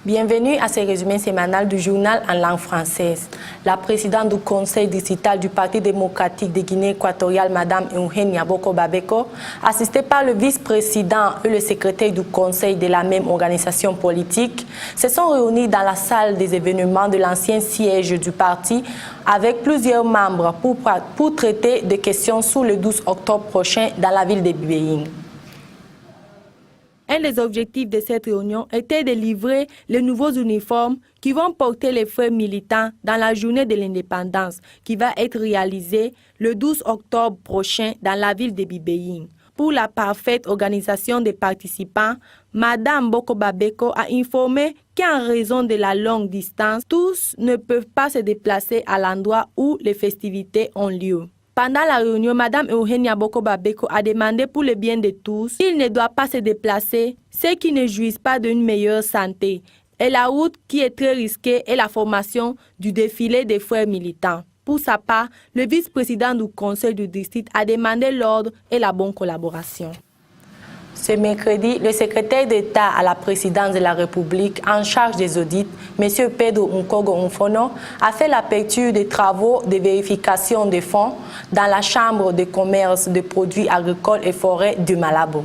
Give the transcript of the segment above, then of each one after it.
Bienvenue à ce résumé sémanal du journal en langue française. La présidente du conseil distrital du Parti démocratique de Guinée équatoriale, Mme Eugenia Boko-Babeko, assistée par le vice-président et le secrétaire du conseil de la même organisation politique, se sont réunis dans la salle des événements de l'ancien siège du parti avec plusieurs membres pour traiter des questions sur le 12 octobre prochain dans la ville de Bibéing. Un des objectifs de cette réunion était de livrer les nouveaux uniformes qui vont porter les frères militants dans la journée de l'indépendance qui va être réalisée le 12 octobre prochain dans la ville de Bibéing. Pour la parfaite organisation des participants, Mme Boko-Babeko a informé qu'en raison de la longue distance, tous ne peuvent pas se déplacer à l'endroit où les festivités ont lieu. Pendant la réunion, Mme Eugenia Boko-Babeko a demandé pour le bien de tous qu'ils ne doivent pas se déplacer, ceux qui ne jouissent pas d'une meilleure santé, et la route qui est très risquée est la formation du défilé des frères militants. Pour sa part, le vice-président du conseil du district a demandé l'ordre et la bonne collaboration. Ce mercredi, le secrétaire d'État à la présidence de la République en charge des audits, M. Pedro Nkogo Mfono, a fait l'aperture des travaux de vérification des fonds dans la Chambre de commerce de produits agricoles et forêts du Malabo.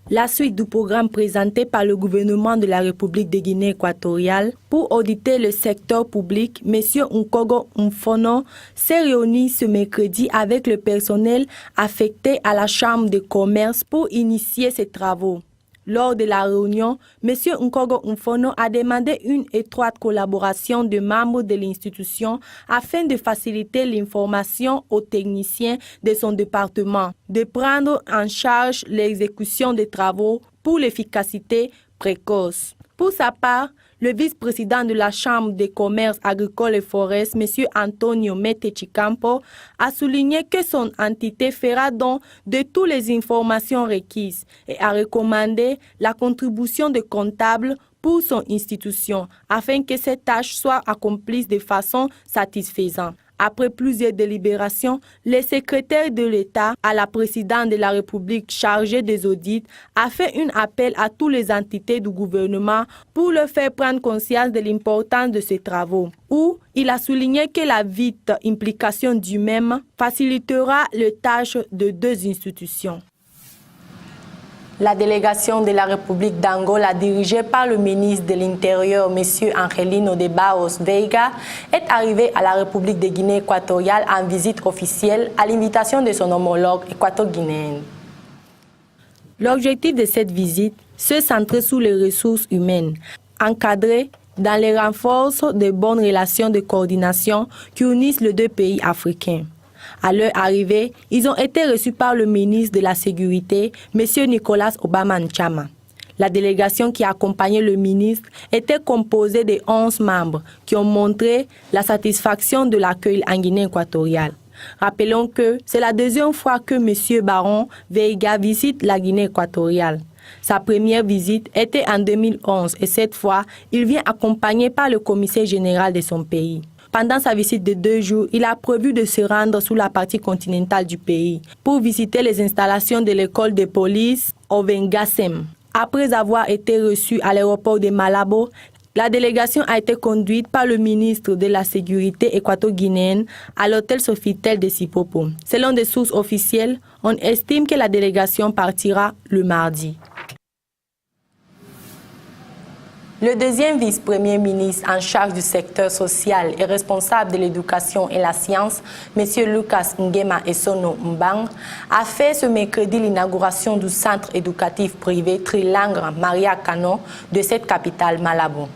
La suite du programme présenté par le gouvernement de la République de Guinée équatoriale pour auditer le secteur public, M. Nkogo Mfono s'est réuni ce mercredi avec le personnel affecté à la Chambre de commerce pour initier ces travaux. Lors de la réunion, M. Nkogo Mfono a demandé une étroite collaboration des membres de l'institution afin de faciliter l'information aux techniciens de son département, de prendre en charge l'exécution des travaux pour l'efficacité précoce. Pour sa part, le vice-président de la Chambre de commerce agricole et forest, M. Antonio Metechicampo, a souligné que son entité fera don de toutes les informations requises et a recommandé la contribution de comptables pour son institution afin que cette tâche soit accomplie de façon satisfaisante. Après plusieurs délibérations, le secrétaire de l'État à la présidente de la République chargée des audits a fait un appel à toutes les entités du gouvernement pour leur faire prendre conscience de l'importance de ces travaux, où il a souligné que la vite implication du même facilitera les tâches de deux institutions. La délégation de la République d'Angola, dirigée par le ministre de l'Intérieur, M. Angelino de Barros Veiga, est arrivée à la République de Guinée équatoriale en visite officielle à l'invitation de son homologue équato-guinéen. L'objectif de cette visite se centre sur les ressources humaines, encadrées dans les renforts de bonnes relations de coordination qui unissent les deux pays africains. À leur arrivée, ils ont été reçus par le ministre de la Sécurité, M. Nicolas Obama Nchama. La délégation qui accompagnait le ministre était composée de 11 membres qui ont montré la satisfaction de l'accueil en Guinée équatoriale. Rappelons que c'est la deuxième fois que M. Baron Veiga visite la Guinée équatoriale. Sa première visite était en 2011 et cette fois, il vient accompagné par le commissaire général de son pays. Pendant sa visite de 2 jours, il a prévu de se rendre sur la partie continentale du pays pour visiter les installations de l'école de police Ovengasem. Après avoir été reçu à l'aéroport de Malabo, la délégation a été conduite par le ministre de la Sécurité équato-guinéenne à l'hôtel Sofitel de Sipopo. Selon des sources officielles, on estime que la délégation partira le mardi. Le deuxième vice-premier ministre en charge du secteur social et responsable de l'éducation et la science, M. Lucas Ngema Essono Mbang, a fait ce mercredi l'inauguration du centre éducatif privé trilingue Maria Kano de cette capitale Malabo.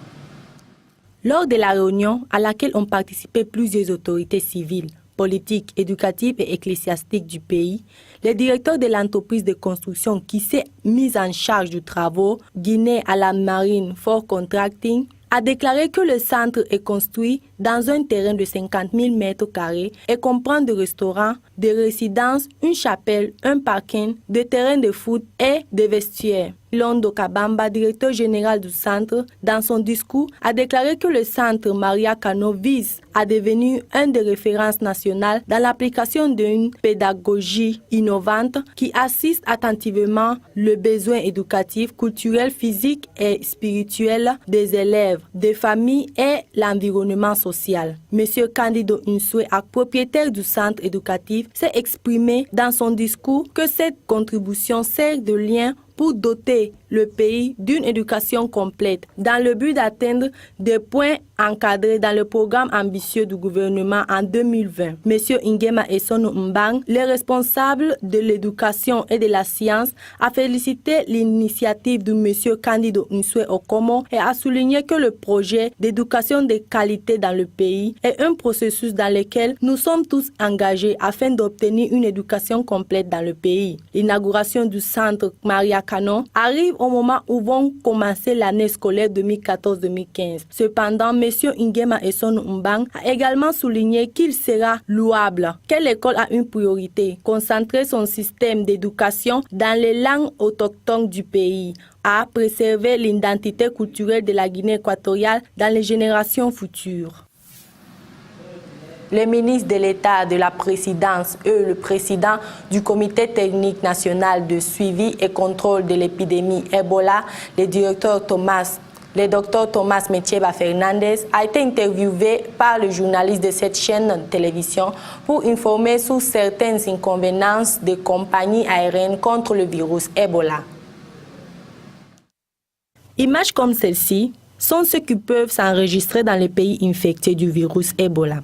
Lors de la réunion à laquelle ont participé plusieurs autorités civiles, politiques, éducatives et ecclésiastiques du pays, le directeur de l'entreprise de construction qui s'est mise en charge du travaux, Guinée à la Marine for Contracting, a déclaré que le centre est construit dans un terrain de 50 000 mètres carrés et comprend des restaurants, des résidences, une chapelle, un parking, des terrains de foot et des vestiaires. Londo Kabamba, directeur général du centre, dans son discours, a déclaré que le centre Maria Kano vise à devenir un des références nationales dans l'application d'une pédagogie innovante qui assiste attentivement le besoin éducatif, culturel, physique et spirituel des élèves, des familles et l'environnement social. Monsieur Candido Unsue, propriétaire du centre éducatif, s'est exprimé dans son discours que cette contribution sert de lien pour doter le pays d'une éducation complète dans le but d'atteindre des points encadrés dans le programme ambitieux du gouvernement en 2020. Monsieur Ingema Esonu Mbang, le responsable de l'éducation et de la science, a félicité l'initiative de monsieur Candido Unsue Okomo et a souligné que le projet d'éducation de qualité dans le pays est un processus dans lequel nous sommes tous engagés afin d'obtenir une éducation complète dans le pays. L'inauguration du centre Maria Kano arrive au moment où vont commencer l'année scolaire 2014-2015. Cependant, M. Ingema Esonu Mbang a également souligné qu'il sera louable que l'école a une priorité, concentrer son système d'éducation dans les langues autochtones du pays, à préserver l'identité culturelle de la Guinée équatoriale dans les générations futures. Le ministre de l'État de la Présidence et le président du Comité technique national de suivi et contrôle de l'épidémie Ebola, le Dr Thomas Metieba Fernandez, a été interviewé par le journaliste de cette chaîne de télévision pour informer sur certaines inconvéniences des compagnies aériennes contre le virus Ebola. Images comme celle-ci sont ceux qui peuvent s'enregistrer dans les pays infectés du virus Ebola.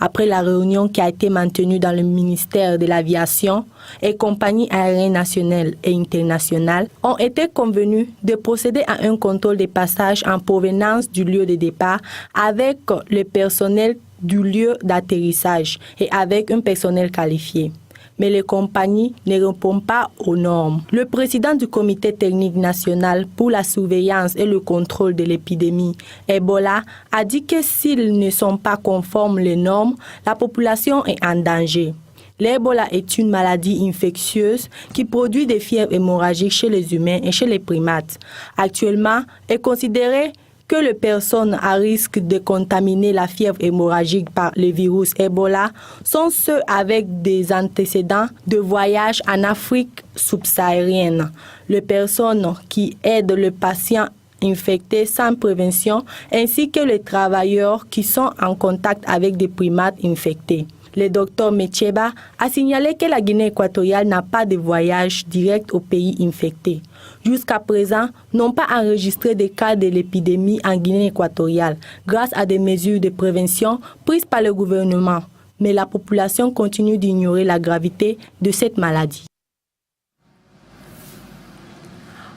Après la réunion qui a été maintenue dans le ministère de l'Aviation, et compagnies aériennes nationales et internationales ont été convenues de procéder à un contrôle des passages en provenance du lieu de départ avec le personnel du lieu d'atterrissage et avec un personnel qualifié. Mais les compagnies ne répondent pas aux normes. Le président du Comité technique national pour la surveillance et le contrôle de l'épidémie Ebola a dit que s'ils ne sont pas conformes aux normes, la population est en danger. L'Ebola est une maladie infectieuse qui produit des fièvres hémorragiques chez les humains et chez les primates. Actuellement, est considéré que les personnes à risque de contaminer la fièvre hémorragique par le virus Ebola sont ceux avec des antécédents de voyage en Afrique subsaharienne, les personnes qui aident le patient infectés sans prévention, ainsi que les travailleurs qui sont en contact avec des primates infectés. Le docteur Metieba a signalé que la Guinée équatoriale n'a pas de voyage direct au pays infecté. Jusqu'à présent, n'ont pas enregistré de cas de l'épidémie en Guinée équatoriale grâce à des mesures de prévention prises par le gouvernement. Mais la population continue d'ignorer la gravité de cette maladie.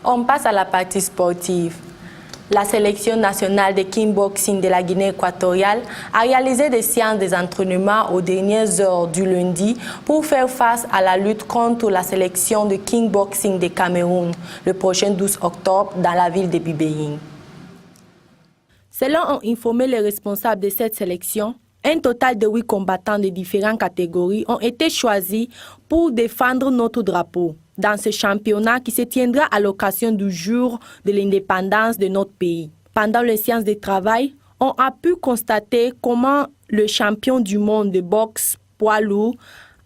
On passe à la partie sportive. La sélection nationale de kickboxing de la Guinée équatoriale a réalisé des séances d'entraînement aux dernières heures du lundi pour faire face à la lutte contre la sélection de kickboxing de Cameroun le prochain 12 octobre dans la ville de Bibéing. Selon ont informé les responsables de cette sélection, un total de 8 combattants de différentes catégories ont été choisis pour défendre notre drapeau dans ce championnat qui se tiendra à l'occasion du jour de l'indépendance de notre pays. Pendant les séances de travail, on a pu constater comment le champion du monde de boxe poids lourd,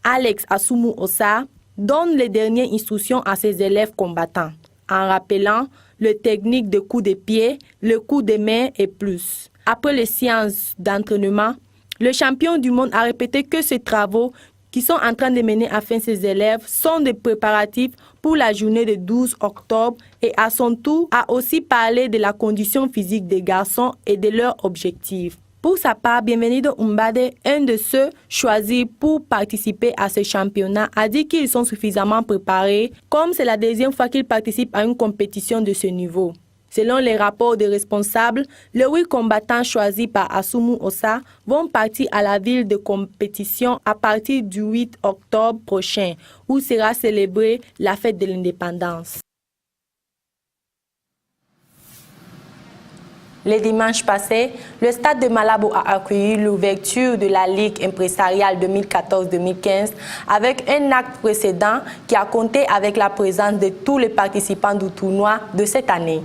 Alex Assoumou Ossa, donne les dernières instructions à ses élèves combattants, en rappelant les techniques de coups de pied, le coup de main et plus. Après les séances d'entraînement, le champion du monde a répété que ces travaux qui sont en train de mener afin ses élèves sont des préparatifs pour la journée du 12 octobre et à son tour a aussi parlé de la condition physique des garçons et de leurs objectifs. Pour sa part, Bienvenido Umbade, un de ceux choisis pour participer à ce championnat, a dit qu'ils sont suffisamment préparés, comme c'est la deuxième fois qu'ils participent à une compétition de ce niveau. Selon les rapports des responsables, les 8 combattants choisis par Assoumou Ossa vont partir à la ville de compétition à partir du 8 octobre prochain, où sera célébrée la fête de l'indépendance. Le dimanche passé, le stade de Malabo a accueilli l'ouverture de la Ligue impresariale 2014-2015 avec un acte précédent qui a compté avec la présence de tous les participants du tournoi de cette année.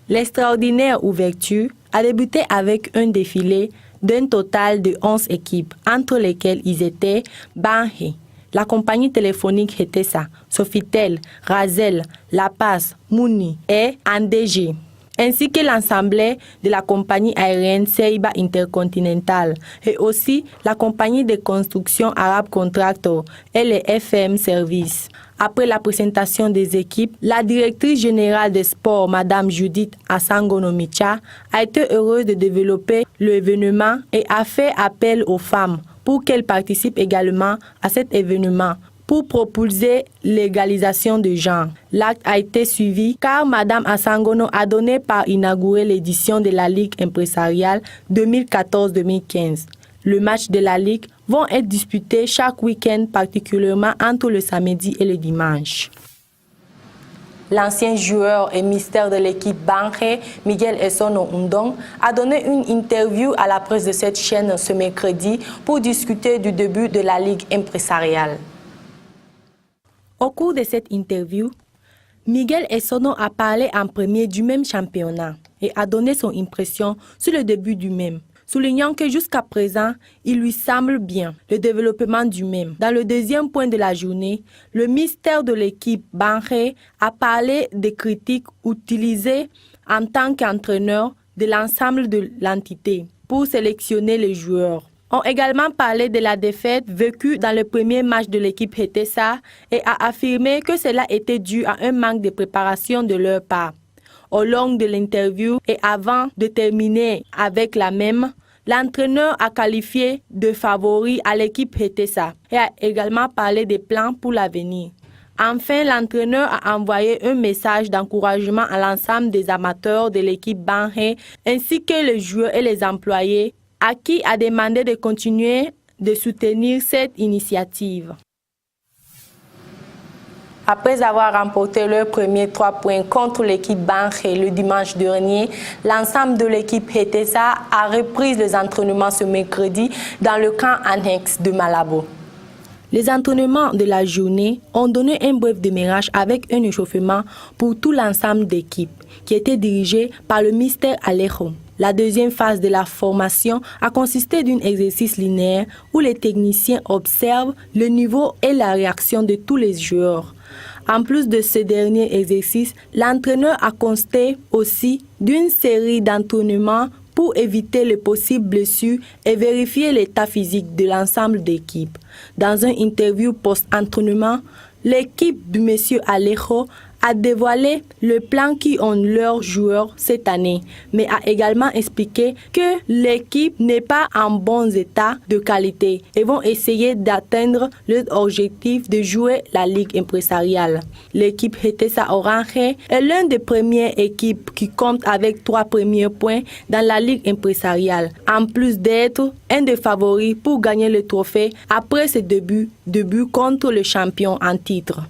L'extraordinaire ouverture a débuté avec un défilé d'un total de 11 équipes, entre lesquelles ils étaient Banhe, la compagnie téléphonique Hetesa, Sofitel, Razel, La Paz, Mouni et Andege, ainsi que l'ensemble de la compagnie aérienne Seiba Intercontinental et aussi la compagnie de construction Arab Contractor et les FM Service. Après la présentation des équipes, la directrice générale des sports, Mme Judith Asangonomicha, a été heureuse de développer l'événement et a fait appel aux femmes pour qu'elles participent également à cet événement pour propulser l'égalisation de genre. L'acte a été suivi car Mme Asangono a donné par inaugurer l'édition de la Ligue impresariale 2014-2015. Le match de la Ligue vont être disputés chaque week-end, particulièrement entre le samedi et le dimanche. L'ancien joueur et mystère de l'équipe Banhe, Miguel Essono Undong, a donné une interview à la presse de cette chaîne ce mercredi pour discuter du début de la Ligue impresariale. Au cours de cette interview, Miguel Essono a parlé en premier du même championnat et a donné son impression sur le début du même, soulignant que jusqu'à présent, il lui semble bien le développement du même. Dans le deuxième point de la journée, le mystère de l'équipe Banhe a parlé des critiques utilisées en tant qu'entraîneur de l'ensemble de l'entité pour sélectionner les joueurs. On a également parlé de la défaite vécue dans le premier match de l'équipe Hetesa et a affirmé que cela était dû à un manque de préparation de leur part. Au long de l'interview et avant de terminer avec la même, l'entraîneur a qualifié de favori à l'équipe Hetesa et a également parlé des plans pour l'avenir. Enfin, l'entraîneur a envoyé un message d'encouragement à l'ensemble des amateurs de l'équipe Banhe ainsi que les joueurs et les employés à qui a demandé de continuer de soutenir cette initiative. Après avoir remporté leurs premiers 3 points contre l'équipe Banhe le dimanche dernier, l'ensemble de l'équipe Hetesa a repris les entraînements ce mercredi dans le camp annexe de Malabo. Les entraînements de la journée ont donné un bref démarrage avec un échauffement pour tout l'ensemble d'équipes qui était dirigé par le Mister Alejo. La deuxième phase de la formation a consisté d'un exercice linéaire où les techniciens observent le niveau et la réaction de tous les joueurs. En plus de ce dernier exercice, l'entraîneur a consté aussi d'une série d'entraînements pour éviter les possibles blessures et vérifier l'état physique de l'ensemble d'équipe. Dans une interview post-entraînement, l'équipe du monsieur Alejo a dévoilé le plan qui ont leurs joueurs cette année, mais a également expliqué que l'équipe n'est pas en bon état de qualité et vont essayer d'atteindre leur objectif de jouer la Ligue impresariale. L'équipe Hetesa Orange est l'une des premières équipes qui compte avec 3 premiers points dans la Ligue impresariale, en plus d'être un des favoris pour gagner le trophée après ses débuts contre le champion en titre.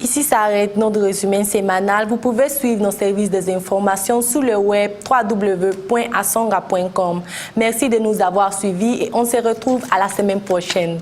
Ici s'arrête notre résumé sémanal. Vous pouvez suivre nos services des informations sur le web www.asonga.com. Merci de nous avoir suivis et on se retrouve à la semaine prochaine.